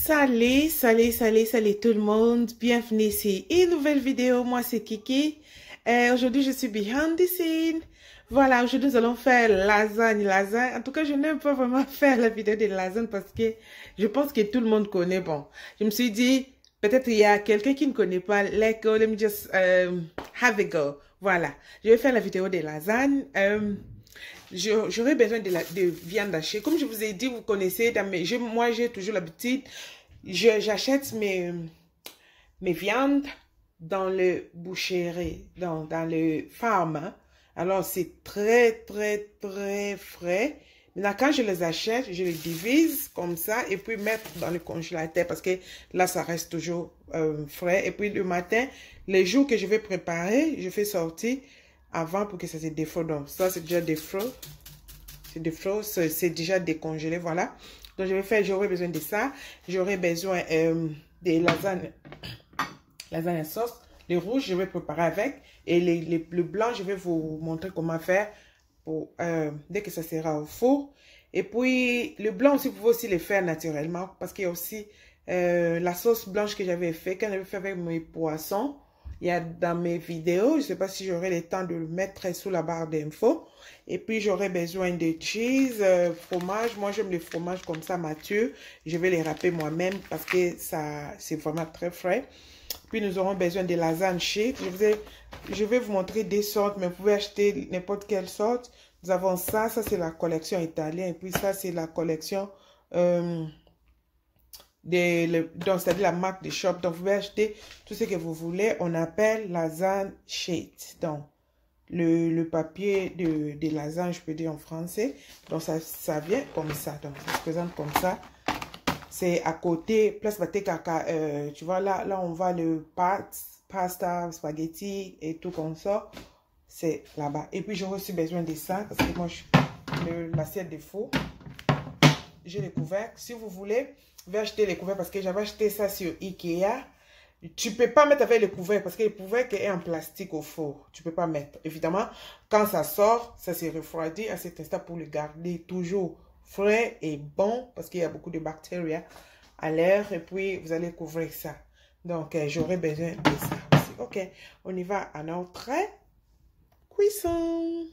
Salut tout le monde, bienvenue sur une nouvelle vidéo, moi c'est Kiki. Aujourd'hui je suis behind the scene. Voilà, aujourd'hui nous allons faire lasagne. En tout cas je n'aime pas vraiment faire la vidéo de lasagne parce que je pense que tout le monde connaît. Bon, je me suis dit, peut-être il y a quelqu'un qui ne connaît pas. Let me just have a go. Voilà, je vais faire la vidéo de lasagne. J'aurais besoin de viande hachée. Comme je vous ai dit, vous connaissez, moi j'ai toujours l'habitude, j'achète mes viandes dans le boucherie, dans le farm. Hein. Alors c'est très frais. Maintenant quand je les achète, je les divise comme ça et puis mettre dans le congélateur parce que là ça reste toujours frais. Et puis le matin, les jours que je vais préparer, je fais sortir avant pour que ça se défroide. Donc ça c'est déjà défroid, c'est déjà décongelé, voilà. Donc j'aurai besoin de ça. J'aurai besoin des lasagnes à sauce. Les rouges je vais préparer avec et le blanc je vais vous montrer comment faire pour dès que ça sera au four. Et puis le blanc aussi vous pouvez aussi le faire naturellement parce qu'il y a aussi la sauce blanche que j'avais fait quand j'avais fait avec mes poissons. Il y a dans mes vidéos, je ne sais pas si j'aurai le temps de le mettre sous la barre d'infos. Et puis j'aurai besoin de cheese, fromage. Moi j'aime les fromages comme ça mature. Je vais les râper moi-même parce que ça c'est vraiment très frais. Puis nous aurons besoin de lasagne sheet. Je vais vous montrer des sortes, mais vous pouvez acheter n'importe quelle sorte. Nous avons ça c'est la collection italienne. Et puis ça c'est la collection donc c'est-à-dire la marque de shop. Donc vous pouvez acheter tout ce que vous voulez. On appelle lasagne sheet. Donc le papier de lasagne, je peux dire en français. Donc ça vient comme ça. Donc ça se présente comme ça. C'est à côté place Baté Caca. Tu vois là on voit le pasta, spaghetti et tout comme ça. C'est là-bas. Et puis j'aurai aussi besoin de ça parce que moi l'assiette de four. J'ai les couvercles. Si vous voulez, je vais acheter les couvercles parce que j'avais acheté ça sur Ikea. Tu ne peux pas mettre avec les couvercles parce que le couvercle est en plastique au four. Tu ne peux pas mettre. Évidemment, quand ça sort, ça se refroidit à cet instant pour le garder toujours frais et bon parce qu'il y a beaucoup de bactéries à l'air. Et puis, vous allez couvrir ça. Donc, j'aurai besoin de ça aussi. Ok, on y va à notre cuisson.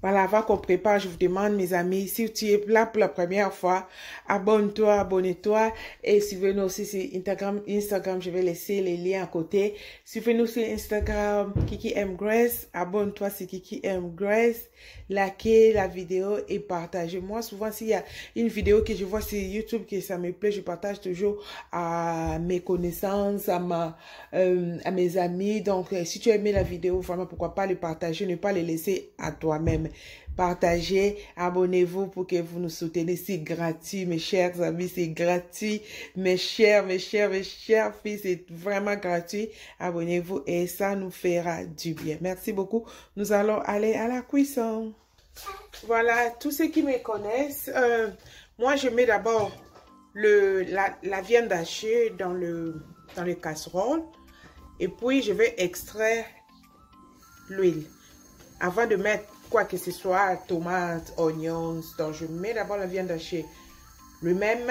Voilà, avant qu'on prépare, je vous demande, mes amis, si tu es là pour la première fois, abonne-toi, abonne-toi. Et suivez-nous aussi sur Instagram, je vais laisser les liens à côté. Suivez-nous sur Instagram, Kiki M Grace. Abonne-toi sur Kiki M Grace. Likez la vidéo et partagez. Moi, souvent, s'il y a une vidéo que je vois sur YouTube que ça me plaît, je partage toujours à mes connaissances, à mes amis. Donc, si tu as aimé la vidéo, vraiment, pourquoi pas le partager, ne pas le laisser à toi-même. Partagez, abonnez-vous pour que vous nous souteniez. C'est gratuit, mes chers amis, c'est gratuit. Mes chères filles, c'est vraiment gratuit. Abonnez-vous et ça nous fera du bien. Merci beaucoup. Nous allons aller à la cuisson. Voilà, tous ceux qui me connaissent, moi je mets d'abord la viande hachée dans le casserole et puis je vais extraire l'huile avant de mettre quoi que ce soit, tomates, oignons. Donc je mets d'abord la viande hachée lui-même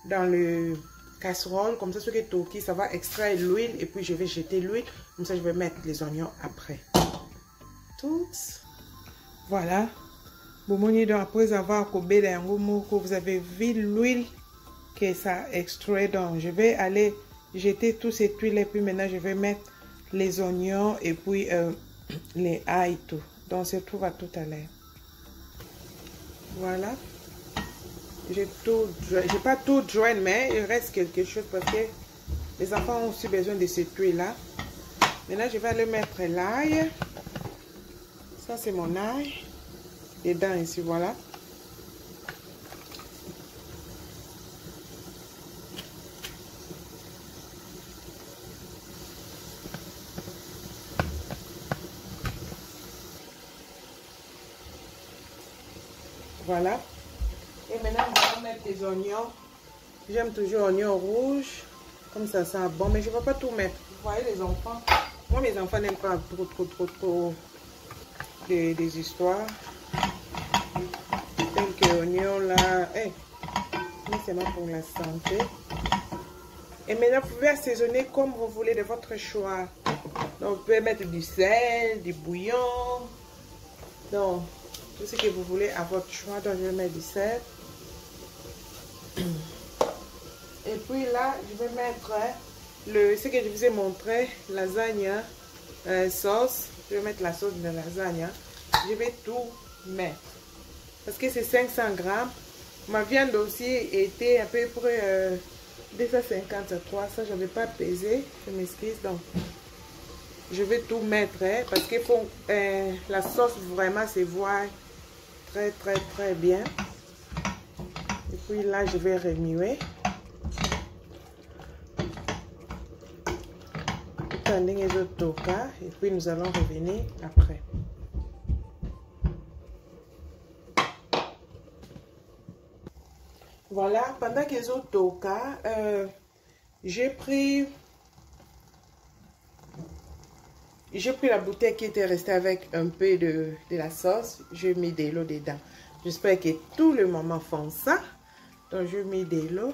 dans le casserole, comme ça ce qui est toki, ça va extraire l'huile et puis je vais jeter l'huile, comme ça je vais mettre les oignons après. Toutes. Voilà. Après avoir coupé les que vous avez vu l'huile que ça extrait, donc je vais aller jeter toute cette huile et puis maintenant je vais mettre les oignons et puis les ailes et tout. Donc on se retrouve à tout à l'heure. Voilà. J'ai pas tout drain, mais il reste quelque chose parce que les enfants ont aussi besoin de cette huile là. Maintenant je vais aller mettre l'ail. Ça c'est mon ail. Dedans ici, voilà. Voilà. Et maintenant, on va mettre les oignons. J'aime toujours oignons rouges. Comme ça sent bon. Mais je ne vais pas tout mettre. Vous voyez les enfants. Moi, mes enfants n'aiment pas trop des histoires. Quelques oignons là. Hey. mais c'est bon pour la santé. Et maintenant, vous pouvez assaisonner comme vous voulez de votre choix. Donc, vous pouvez mettre du sel, du bouillon. Donc, tout ce que vous voulez à votre choix. Donc, je vais mettre du sel. Et puis là, je vais mettre ce que je vous ai montré, lasagne sauce. Je vais mettre la sauce de lasagne. Je vais tout mettre. Parce que c'est 500 grammes. Ma viande aussi était à peu près 253. Ça, je n'avais pas pesé. Je m'excuse. Donc, je vais tout mettre. Parce qu'il faut la sauce vraiment se voit très bien. Et puis là, je vais remuer. Et puis nous allons revenir après. Voilà, pendant que les toka, j'ai pris la bouteille qui était restée avec un peu de la sauce. J'ai mis de l'eau dedans. J'espère que tout le moment font ça. Donc je mets de l'eau.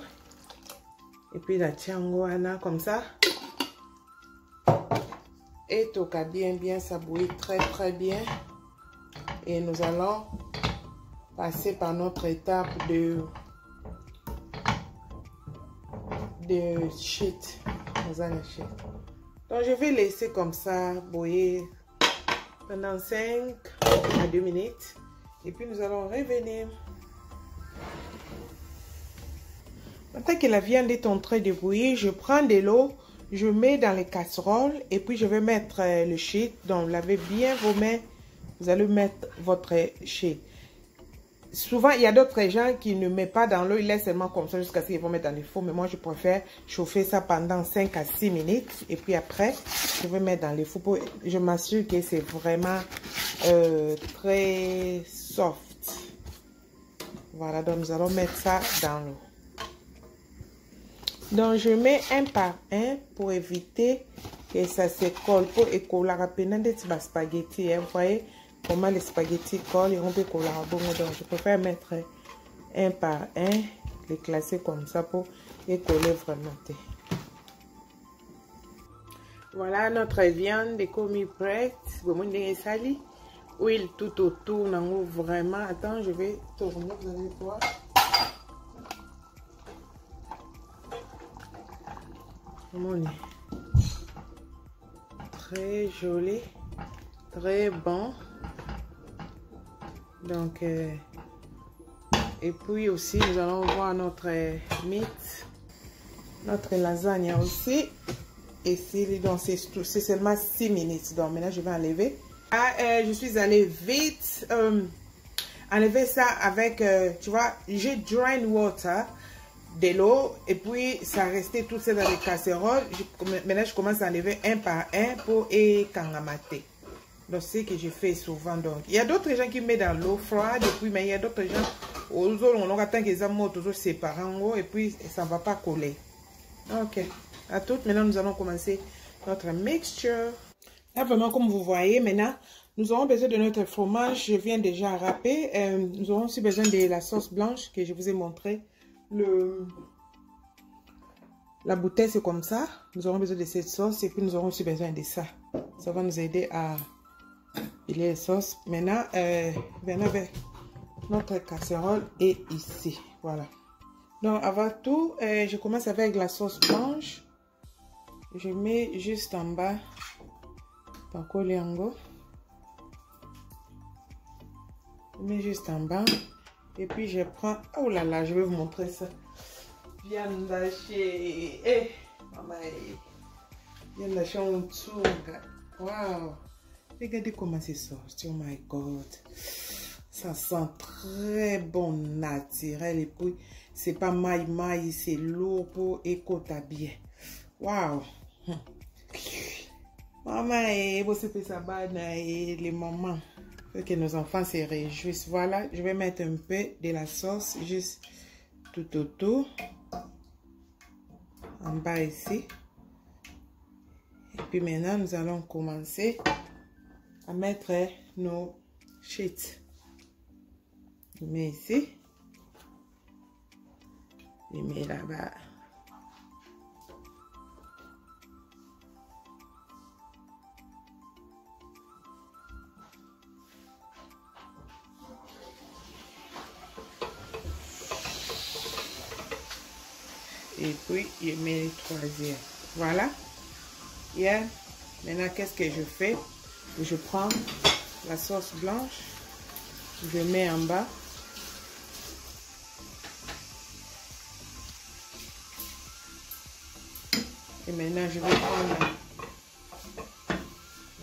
Et puis la tiangoana comme ça. Et toka bien, ça bouillit très bien. Et nous allons passer par notre étape de shit. Donc je vais laisser comme ça bouillir pendant 5 à 2 minutes. Et puis nous allons revenir. Maintenant que la viande est en train de bouillir, je prends de l'eau. Je mets dans les casseroles et puis je vais mettre le shit. Donc, vous l'avez bien remis. Vous allez mettre votre shit. Souvent, il y a d'autres gens qui ne mettent pas dans l'eau. Ils laissent seulement comme ça jusqu'à ce qu'ils vont mettre dans le four. Mais moi, je préfère chauffer ça pendant 5 à 6 minutes. Et puis après, je vais mettre dans le four. Je m'assure que c'est vraiment très soft. Voilà, donc nous allons mettre ça dans l'eau. Donc, je mets un par un pour éviter que ça se colle. Pour écoller rapidement des spaghettis. Vous voyez comment les spaghettis collent et on peut coller à bon. Donc, je préfère mettre un par un, les classer comme ça pour écoller vraiment. Voilà notre viande est commis prête. Huile tout autour. Vraiment. Attends, je vais tourner. Vous allez voir. Très joli, très bon. Donc, et puis aussi, nous allons voir notre meat, notre lasagne aussi. Et donc, c'est seulement 6 minutes. Donc, maintenant, je vais enlever. Ah, je suis allée vite enlever ça avec, tu vois, j'ai drain water. De l'eau et puis ça restait tout ça dans les casseroles. Maintenant je commence à enlever un par un pour écangamater. Donc c'est ce que je fais souvent. Donc il y a d'autres gens qui mettent dans l'eau froide et puis mais il y a d'autres gens on attend qu'ils aient toujours séparés et puis ça ne va pas coller. Ok, à toutes. Maintenant nous allons commencer notre mixture. Là vraiment comme vous voyez maintenant nous aurons besoin de notre fromage. Je viens déjà râper. Nous aurons aussi besoin de la sauce blanche que je vous ai montré. La bouteille c'est comme ça. Nous aurons besoin de cette sauce et puis nous aurons aussi besoin de ça. Ça va nous aider à filer la sauce. Maintenant, venez avec notre casserole et ici. Voilà. Donc avant tout, je commence avec la sauce blanche. Je mets juste en bas par coliango. Je mets juste en bas. Et puis je prends, oh là là, je vais vous montrer ça. Viande hachée. Eh, maman, viande hachée en dessous. Waouh. Regardez comment c'est sorti. Oh my God. Ça sent très bon, naturel. Et puis, c'est pas maï, c'est lourd pour écouter bien. Waouh. Maman, vous savez ça va les mamans. Que nos enfants se réjouissent. Voilà, je vais mettre un peu de la sauce juste tout autour, en bas ici. Et puis maintenant, nous allons commencer à mettre nos sheets. Je mets ici. Je mets là-bas. Et puis, je mets le troisième. Voilà. Yeah. Maintenant, qu'est-ce que je fais? Je prends la sauce blanche. Je mets en bas. Et maintenant, je vais prendre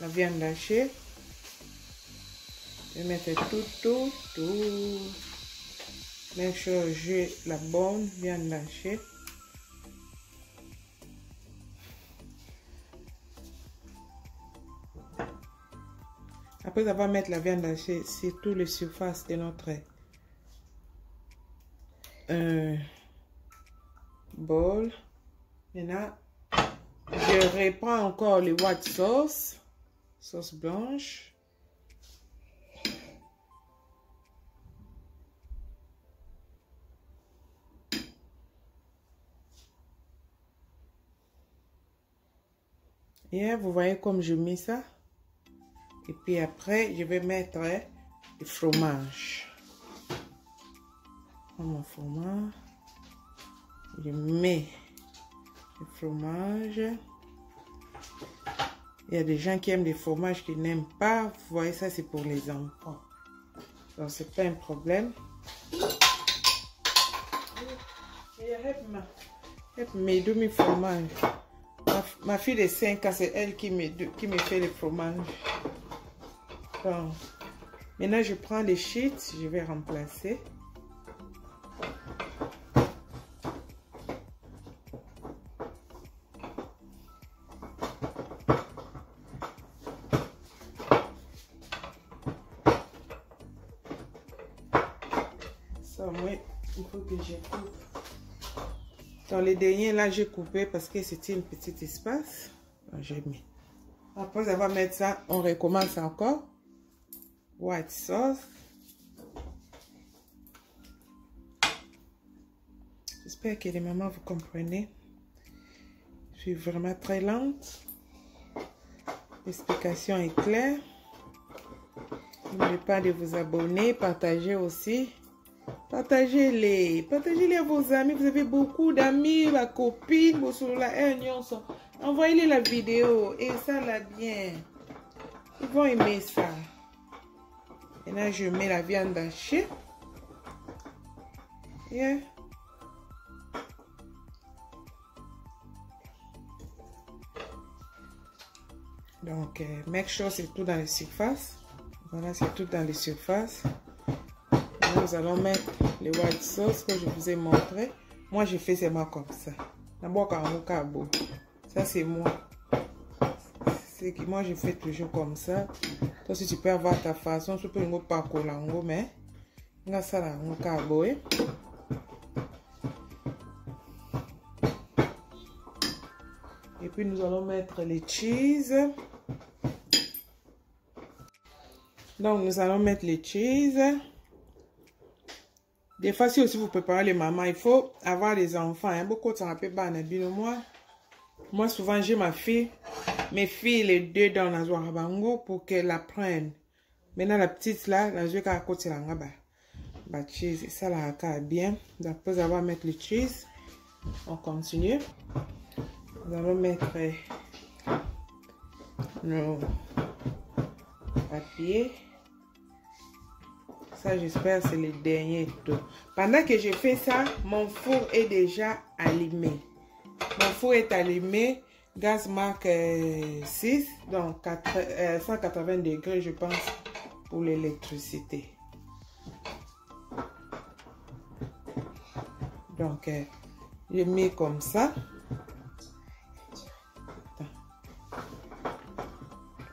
la viande hachée. Je vais mettre tout. Make sure j'ai la bonne viande hachée. Après avoir mettre la viande hachée sur toutes les surfaces de notre bol. Maintenant, je reprends encore le white sauce, sauce blanche. Et vous voyez comme je mets ça. Et puis après, je vais mettre le fromage. Je prends mon fromage. Je mets le fromage. Il y a des gens qui aiment les fromages qui n'aiment pas. Vous voyez, ça c'est pour les enfants. Donc c'est pas un problème. Mes demi-fromages. Ma fille de 5 ans, c'est elle qui me fait le fromage. Donc, maintenant je prends les sheets, je vais remplacer. Ça, oui, il faut que je coupe. Dans les derniers là, j'ai coupé parce que c'était un petit espace. J'ai mis. Après avoir mis ça, on recommence encore. White sauce. J'espère que les mamans vous comprenez. Je suis vraiment très lente. L'explication est claire. N'oubliez pas de vous abonner, partager aussi. Partagez-les à vos amis. Vous avez beaucoup d'amis, ma copine, vos sur la envoyez-les la vidéo et ça là bien. Ils vont aimer ça. Et là, je mets la viande hachée. Yeah. Donc, make sure c'est tout dans les surfaces. Voilà, c'est tout dans les surfaces. Là, nous allons mettre le white sauce que je vous ai montré. Moi, je fais seulement comme ça. D'abord, ça, c'est moi. C'est que moi, je fais toujours comme ça. Toi, si tu peux avoir ta façon, tu peux pas colango, mais ça là, on carboé. Et puis, nous allons mettre les cheese. Donc, nous allons mettre les cheese. Des fois, si aussi vous préparez les mamans, il faut avoir des enfants. Hein. Beaucoup de temps, moi, souvent, j'ai ma fille. Mes filles, les deux dans la Zoarabango pour qu'elles apprennent. Maintenant, la petite là, la jouée à côté là, cheese. Ça là, bien. Après avoir mis le cheese, on continue. Nous allons mettre nos papiers. Ça, j'espère, c'est le dernier tour. Pendant que je fais ça, mon four est déjà allumé. Mon four est allumé. Gaz marque 6, donc 180 degrés, je pense, pour l'électricité. Donc, je mets comme ça.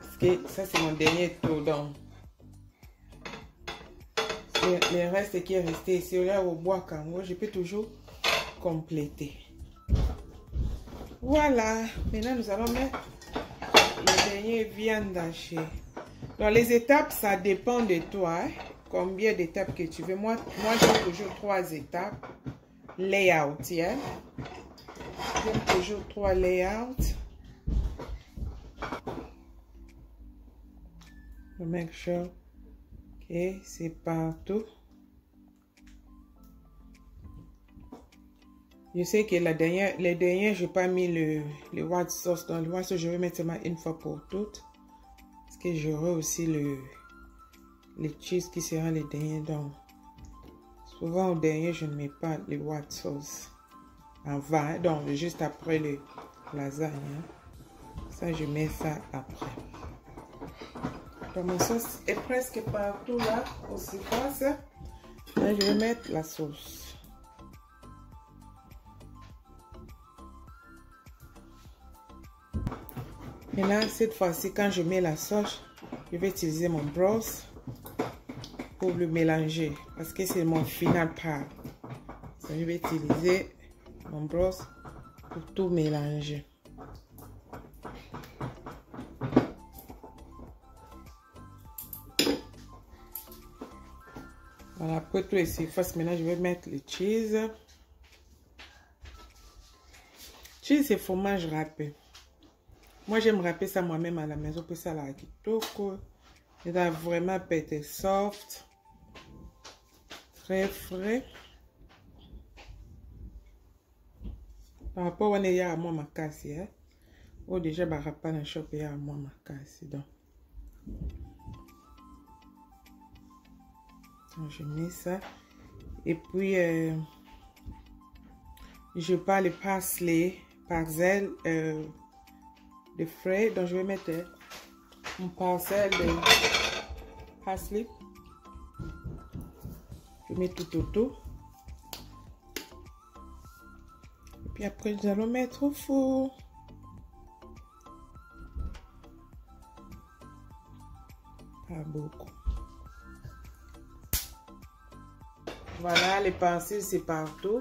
Parce que ça, c'est mon dernier tour. Donc, le reste qui est resté ici, là, au bois kango, je peux toujours compléter. Voilà, maintenant nous allons mettre le dernier viande hachée. Donc les étapes, ça dépend de toi. Hein? Combien d'étapes que tu veux. Moi j'ai toujours 3 étapes. layout, yeah. J'aime toujours 3 layouts. Je make sure que c'est partout. Je sais que les dernières, je n'ai pas mis le white sauce dans le white sauce. Je vais mettre seulement une fois pour toutes. Parce que j'aurai aussi les cheese qui seront les derniers. Donc, souvent au dernier, je ne mets pas le white sauce en vain. Donc, juste après le lasagne. Hein. Ça, je mets ça après. Donc, mon sauce est presque partout là. Aussi passe. Là, je vais mettre la sauce. Maintenant, cette fois-ci, quand je mets la sauce, je vais utiliser mon brosse pour le mélanger. Parce que c'est mon final part. Donc, je vais utiliser mon brosse pour tout mélanger. Voilà, après tout les surfaces, maintenant, je vais mettre le cheese. Cheese, c'est fromage râpé. Moi, j'aime râper ça moi-même à la maison. Puis ça, là, kitoko. Il doit vraiment péter soft. Très frais. Par rapport à ce à moi, ma casse. Ou déjà, je râpe dans le shop, il y a à moi, ma casse. Donc, je mets ça. Et puis, je parle parsley, parcelle, de frais, donc je vais mettre une parcelle de parsley. Je mets tout autour. Et puis après, nous allons mettre au four. Pas beaucoup. Voilà, les parcelles, c'est partout.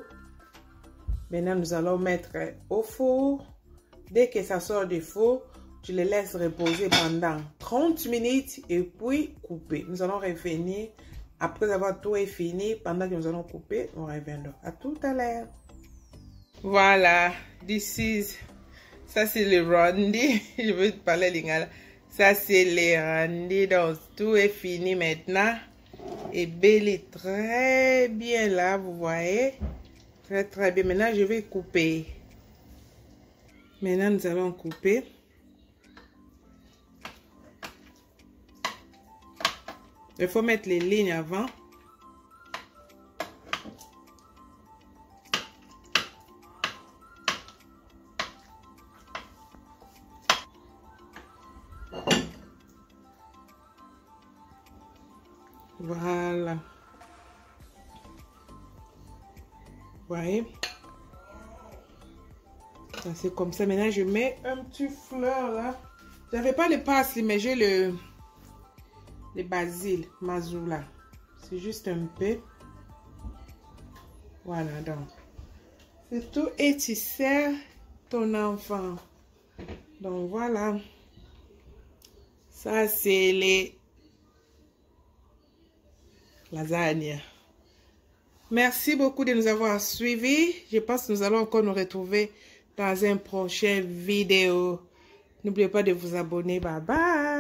Maintenant, nous allons mettre au four. Dès que ça sort du four, tu les laisses reposer pendant 30 minutes et puis couper. Nous allons revenir après avoir tout est fini. Pendant que nous allons couper, on reviendra. À tout à l'heure. Voilà, ça c'est le randi. Je veux te parler lingala. Ça c'est le randi. Donc tout est fini maintenant. Et belle est très bien là, vous voyez. Très très bien. Maintenant je vais couper. Maintenant, nous allons couper. Il faut mettre les lignes avant. Voilà. Vous voyez? C'est comme ça. Maintenant, je mets un petit fleur là. J'avais pas le parsley, mais j'ai le basil, mazoula. C'est juste un peu. Voilà, donc. C'est tout. Et tu sers ton enfant. Donc, voilà. Ça, c'est les lasagnes. Merci beaucoup de nous avoir suivis. Je pense que nous allons encore nous retrouver dans une prochaine vidéo. N'oubliez pas de vous abonner. Bye bye.